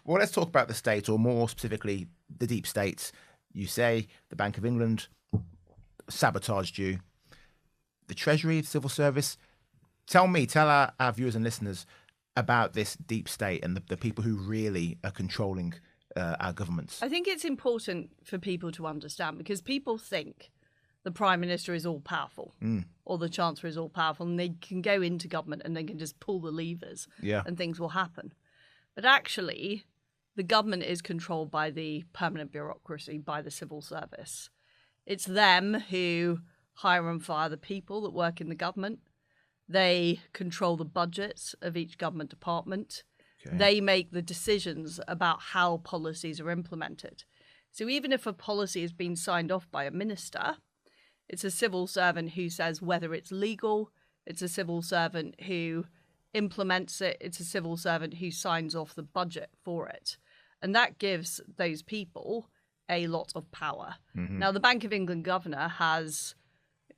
Well, let's talk about the state, or more specifically, the deep state. You say the Bank of England sabotaged you. The Treasury, the civil service. Tell our viewers and listeners about this deep state and the people who really are controlling our governments. I think it's important for people to understand, because people think the Prime Minister is all powerful or the Chancellor is all powerful and they can go into government and they can just pull the levers and things will happen. But actually, the government is controlled by the permanent bureaucracy, by the civil service. It's them who hire and fire the people that work in the government. They control the budgets of each government department. Okay. They make the decisions about how policies are implemented. So even if a policy has been signed off by a minister, it's a civil servant who says whether it's legal. It's a civil servant who implements it. It's a civil servant who signs off the budget for it. And that gives those people a lot of power. Mm-hmm. Now, the Bank of England governor has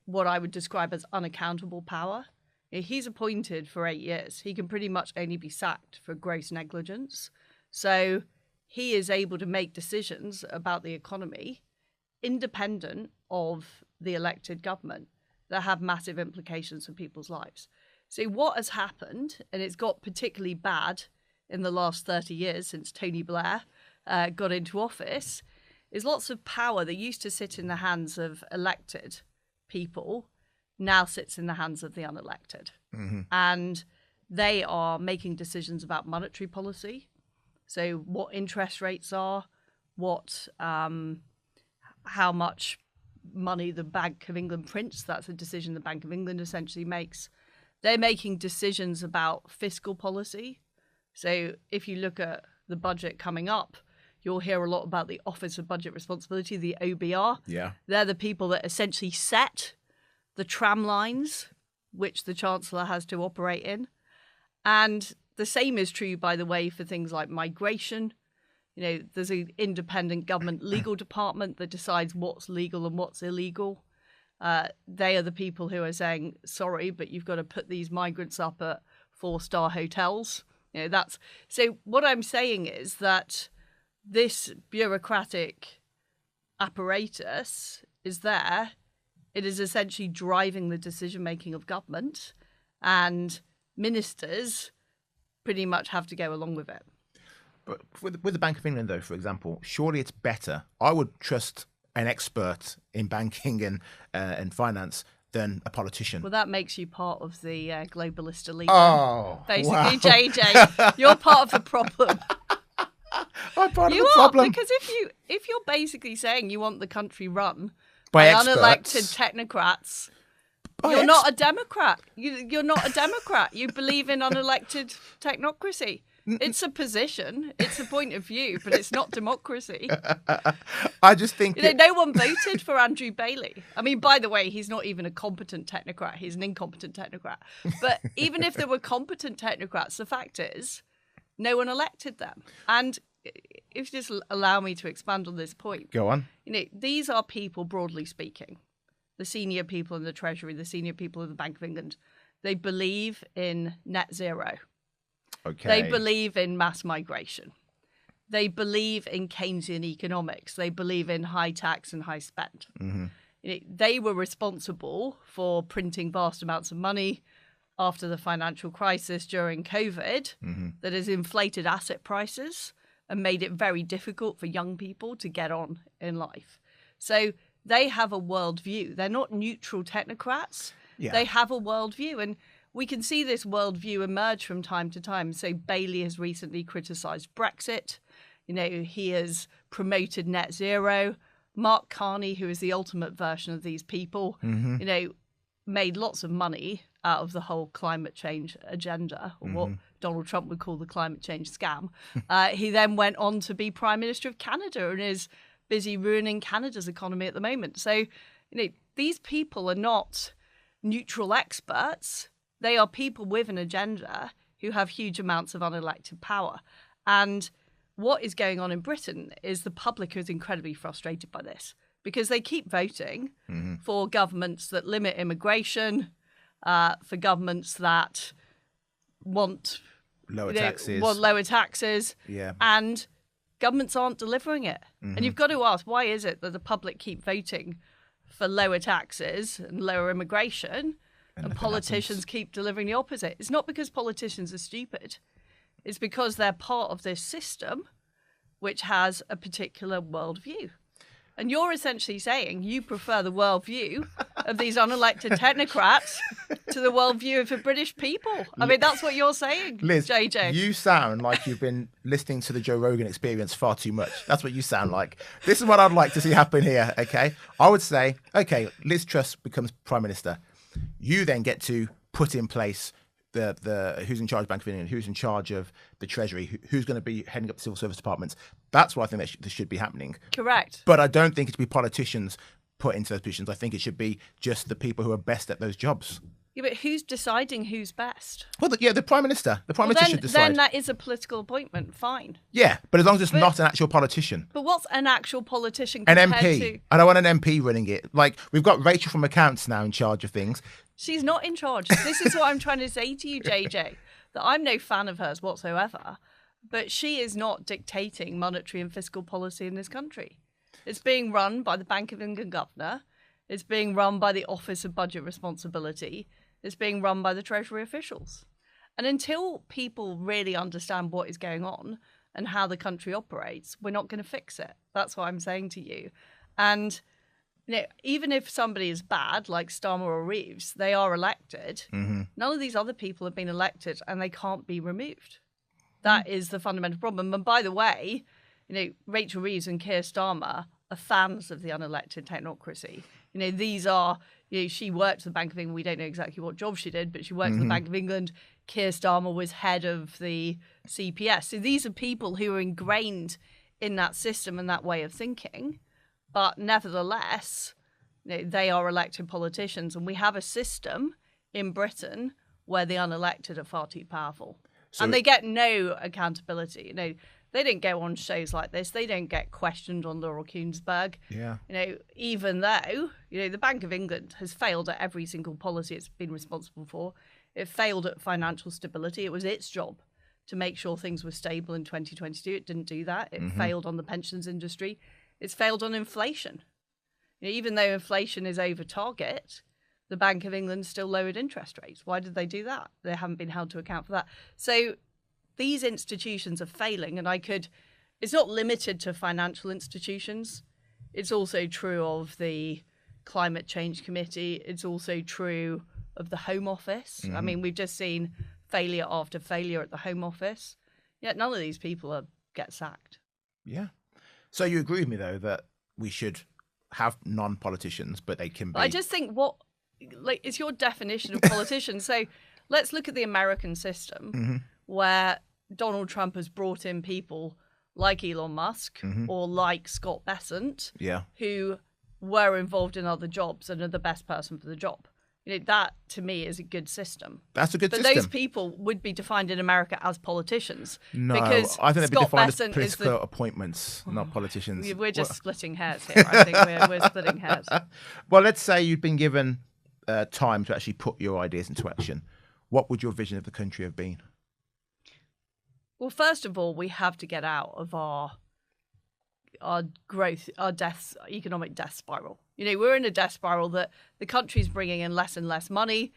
what I would describe as unaccountable power. He's appointed for 8 years. He can pretty much only be sacked for gross negligence. So he is able to make decisions about the economy independent of the elected government that have massive implications for people's lives. So what has happened, and it's got particularly bad in the last 30 years since Tony Blair got into office, is lots of power that used to sit in the hands of elected people now sits in the hands of the unelected. Mm-hmm. And they are making decisions about monetary policy. So what interest rates are, how much money the Bank of England prints. That's a decision the Bank of England essentially makes. They're making decisions about fiscal policy. So if you look at the budget coming up, you'll hear a lot about the Office of Budget Responsibility, the OBR. Yeah. They're the people that essentially set the tram lines which the Chancellor has to operate in. And the same is true, by the way, for things like migration. You know, there's an independent government legal department that decides what's legal and what's illegal. They are the people who are saying, sorry, but you've got to put these migrants up at 4-star hotels. You know, so what I'm saying is that this bureaucratic apparatus is there. It is essentially driving the decision-making of government, and ministers pretty much have to go along with it. But with the Bank of England, though, for example, surely it's better. I would trust an expert in banking and finance than a politician. Well, that makes you part of the globalist elite. Oh, basically, wow. JJ, you're part of the problem. I'm part of the problem. Because if you're basically saying you want the country run by unelected technocrats, you're not a Democrat. You're not a Democrat. You believe in unelected technocracy. It's a position, it's a point of view, but it's not democracy. I just think no one voted for Andrew Bailey. I mean, by the way, he's not even a competent technocrat. He's an incompetent technocrat. But even if there were competent technocrats, the fact is, no one elected them. And if you just allow me to expand on this point. Go on. You know, these are people, broadly speaking, the senior people in the Treasury, the senior people in the Bank of England. They believe in net zero. Okay. They believe in mass migration. They believe in Keynesian economics. They believe in high tax and high spend. Mm-hmm. You know, they were responsible for printing vast amounts of money after the financial crisis during COVID that has inflated asset prices and made it very difficult for young people to get on in life. So they have a worldview. They're not neutral technocrats. Yeah. They have a worldview. And we can see this worldview emerge from time to time. So Bailey has recently criticised Brexit. You know, he has promoted net zero. Mark Carney, who is the ultimate version of these people, you know, made lots of money out of the whole climate change agenda, or what Donald Trump would call the climate change scam. He then went on to be Prime Minister of Canada and is busy ruining Canada's economy at the moment. So, you know, these people are not neutral experts. They are people with an agenda who have huge amounts of unelected power. And what is going on in Britain is the public is incredibly frustrated by this because they keep voting for governments that limit immigration, for governments that want Lower taxes. Well, lower taxes. Yeah. And governments aren't delivering it. And you've got to ask, why is it that the public keep voting for lower taxes and lower immigration and politicians keep delivering the opposite? It's not because politicians are stupid. It's because they're part of this system which has a particular worldview. And you're essentially saying you prefer the worldview of these unelected technocrats to the worldview of the British people. I mean, that's what you're saying, Liz, JJ. You sound like you've been listening to the Joe Rogan Experience far too much. That's what you sound like. This is what I'd like to see happen here, okay? I would say, okay, Liz Truss becomes Prime Minister. You then get to put in place the who's in charge of Bank of England, who's in charge of the Treasury, who's going to be heading up the civil service departments. That's what I think that should be happening. Correct. But I don't think it should be politicians put into those positions. I think it should be just the people who are best at those jobs. Yeah, but who's deciding who's best? Well, the Prime Minister. The Prime Minister should decide. Then that is a political appointment, fine. Yeah, but as long as it's not an actual politician. But what's an actual politician An compared MP. to? I don't want an MP running it. Like, we've got Rachel from Accounts now in charge of things. She's not in charge. This is what I'm trying to say to you, JJ, that I'm no fan of hers whatsoever, but she is not dictating monetary and fiscal policy in this country. It's being run by the Bank of England governor. It's being run by the Office of Budget Responsibility. It's being run by the Treasury officials. And until people really understand what is going on and how the country operates, we're not going to fix it. That's what I'm saying to you. And even if somebody is bad, like Starmer or Reeves, they are elected. None of these other people have been elected and they can't be removed. That is the fundamental problem. And by the way, Rachel Reeves and Keir Starmer are fans of the unelected technocracy. These are, she worked at the Bank of England. We don't know exactly what job she did, but she worked at the Bank of England. Keir Starmer was head of the CPS. So these are people who are ingrained in that system and that way of thinking. But nevertheless, they are elected politicians. And we have a system in Britain where the unelected are far too powerful. And they get no accountability. They don't go on shows like this. They don't get questioned on Laurel Kuenssberg. Yeah. Even though, the Bank of England has failed at every single policy it's been responsible for. It failed at financial stability. It was its job to make sure things were stable in 2022. It didn't do that. It failed on the pensions industry. It's failed on inflation. Even though inflation is over target, the Bank of England still lowered interest rates. Why did they do that? They haven't been held to account for that. So these institutions are failing, and it's not limited to financial institutions. It's also true of the Climate Change Committee. It's also true of the Home Office. I mean, we've just seen failure after failure at the Home Office. Yet none of these people get sacked. Yeah. So you agree with me, though, that we should have non-politicians, but they can be... I just think it's your definition of politicians. So let's look at the American system where Donald Trump has brought in people like Elon Musk or like Scott Bessent, who were involved in other jobs and are the best person for the job. That to me is a good system. That's a good system. But those people would be defined in America as politicians. No, because I think they'd be defined as political is appointments, not politicians. We're just splitting hairs here. I think we're splitting hairs. Well, let's say you'd been given time to actually put your ideas into action. What would your vision of the country have been? Well, first of all, we have to get out of our growth, our economic death spiral. We're in a death spiral that the country's bringing in less and less money.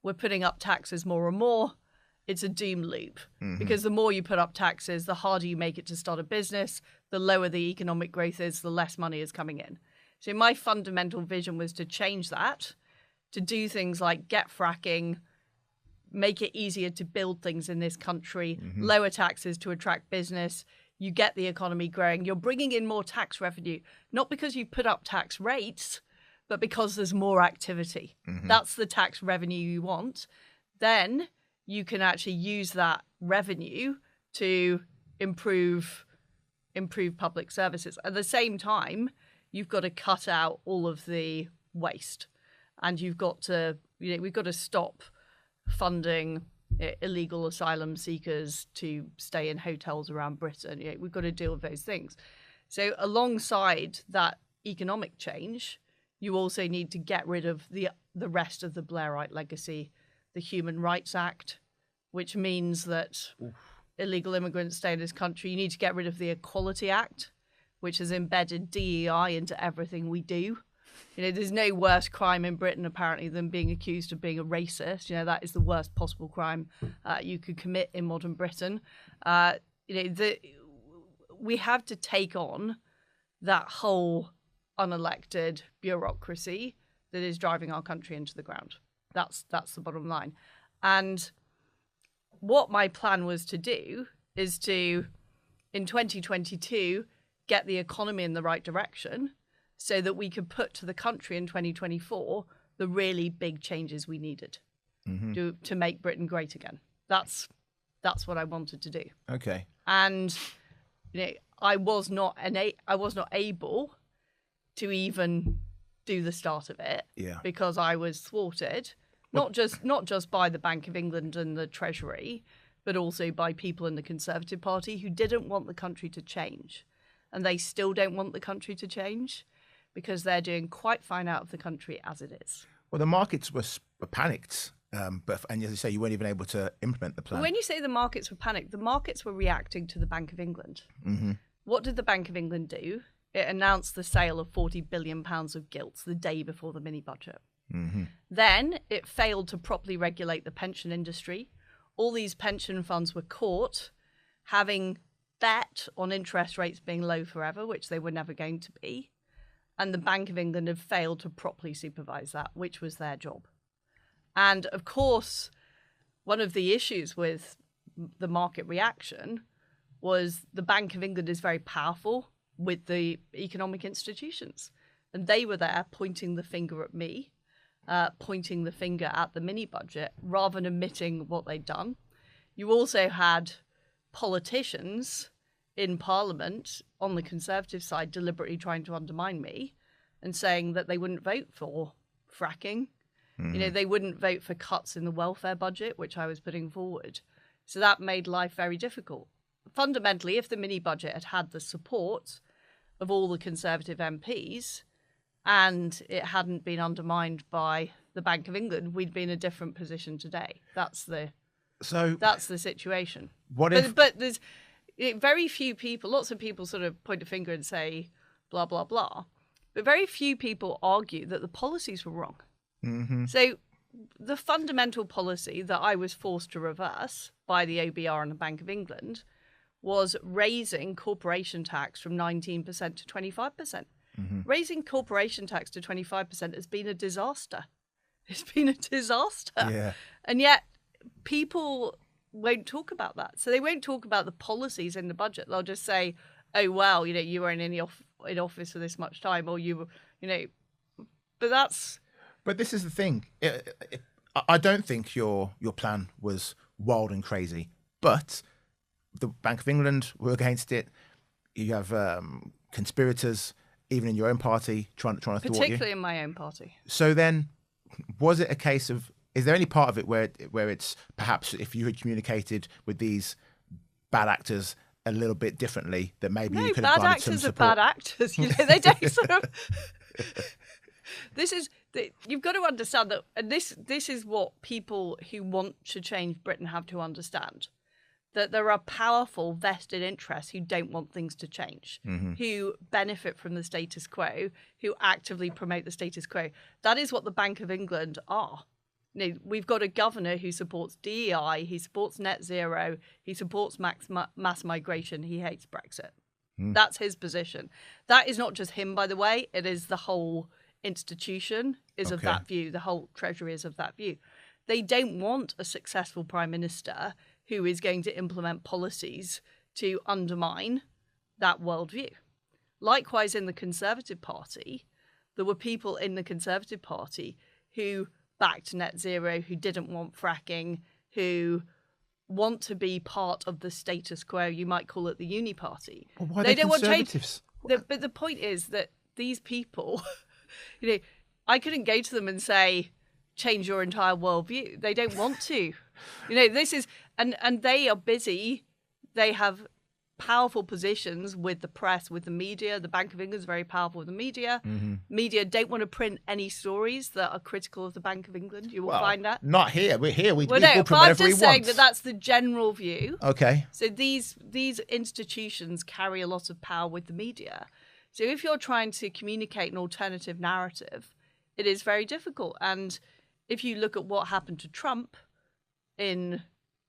We're putting up taxes more and more. It's a doom loop because the more you put up taxes, the harder you make it to start a business, the lower the economic growth is, the less money is coming in. So my fundamental vision was to change that, to do things like get fracking, make it easier to build things in this country, lower taxes to attract business. You get the economy growing. You're bringing in more tax revenue, not because you put up tax rates, but because there's more activity. That's the tax revenue you want. Then you can actually use that revenue to improve public services. At the same time, you've got to cut out all of the waste, and we've got to stop funding illegal asylum seekers to stay in hotels around Britain. We've got to deal with those things. So alongside that economic change, you also need to get rid of the rest of the Blairite legacy, the Human Rights Act, which means that illegal immigrants stay in this country. You need to get rid of the Equality Act, which has embedded DEI into everything we do. There's no worse crime in Britain, apparently, than being accused of being a racist. That is the worst possible crime you could commit in modern Britain. We have to take on that whole unelected bureaucracy that is driving our country into the ground. That's the bottom line. And what my plan was to do is to, in 2022, get the economy in the right direction so that we could put to the country in 2024 the really big changes we needed to make Britain great again. That's what I wanted to do. Okay. And I was not able to even do the start of it because I was thwarted. Not just by the Bank of England and the Treasury, but also by people in the Conservative Party who didn't want the country to change. And they still don't want the country to change because they're doing quite fine out of the country as it is. Well, the markets were panicked, and as you say, you weren't even able to implement the plan. When you say the markets were panicked, the markets were reacting to the Bank of England. Mm-hmm. What did the Bank of England do? It announced the sale of £40 billion of gilts the day before the mini-budget. Mm-hmm. Then it failed to properly regulate the pension industry. All these pension funds were caught having bet on interest rates being low forever, which they were never going to be. And the Bank of England had failed to properly supervise that, which was their job. And of course, one of the issues with the market reaction was the Bank of England is very powerful with the economic institutions. And they were there pointing the finger at me. Pointing the finger at the mini-budget rather than admitting what they'd done. You also had politicians in Parliament on the Conservative side deliberately trying to undermine me and saying that they wouldn't vote for fracking. They wouldn't vote for cuts in the welfare budget, which I was putting forward. So that made life very difficult. Fundamentally, if the mini-budget had had the support of all the Conservative MPs, and it hadn't been undermined by the Bank of England, we'd be in a different position today. That's the situation. But there's very few people, lots of people sort of point a finger and say blah, blah, blah. But very few people argue that the policies were wrong. Mm-hmm. So the fundamental policy that I was forced to reverse by the OBR and the Bank of England was raising corporation tax from 19% to 25%. Mm-hmm. Raising corporation tax to 25% has been a disaster. It's been a disaster. Yeah. And yet people won't talk about that. So they won't talk about the policies in the budget. They'll just say, oh, well, you weren't in office for this much time, or But this is the thing. I don't think your plan was wild and crazy, but the Bank of England were against it. You have conspirators, even in your own party, trying to thwart you. Particularly in my own party. So then, was it a case of? Is there any part of it where it's perhaps if you had communicated with these bad actors a little bit differently, that maybe you could have garnered some support? Bad actors are bad actors. They don't sort of. You've got to understand that, and this is what people who want to change Britain have to understand. That there are powerful vested interests who don't want things to change, who benefit from the status quo, who actively promote the status quo. That is what the Bank of England are. We've got a governor who supports DEI, he supports net zero, he supports mass migration, he hates Brexit. That's his position. That is not just him, by the way. It is the whole institution is of that view. The whole Treasury is of that view. They don't want a successful Prime Minister who is going to implement policies to undermine that worldview. Likewise, in the Conservative Party, there were people in the Conservative Party who backed net zero, who didn't want fracking, who want to be part of the status quo. You might call it the uni party. Well, why they don't want change. But the point is that these people, I couldn't go to them and say, change your entire worldview. They don't want to. This is, and they are busy. They have powerful positions with the press, with the media. The Bank of England is very powerful with the media. Media don't want to print any stories that are critical of the Bank of England. You will find that. Not here. We're here. We no, print but I'm whatever we just saying want. that's the general view. Okay. So these institutions carry a lot of power with the media. So if you're trying to communicate an alternative narrative, it is very difficult. And if you look at what happened to Trump in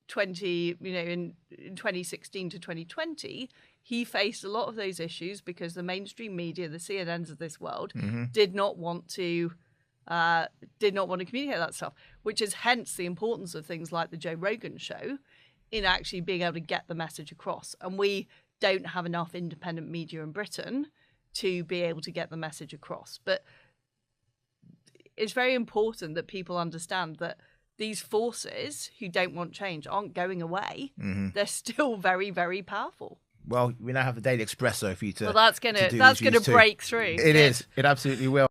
2016 to 2020, he faced a lot of those issues because the mainstream media, the CNNs of this world, did not want to communicate that stuff, which is hence the importance of things like the Joe Rogan show in actually being able to get the message across. And we don't have enough independent media in Britain to be able to get the message across. But it's very important that people understand that these forces who don't want change aren't going away. They're still very, very powerful. Well, we now have the Daily Espresso for you to. Well, that's gonna break through. It is. It absolutely will.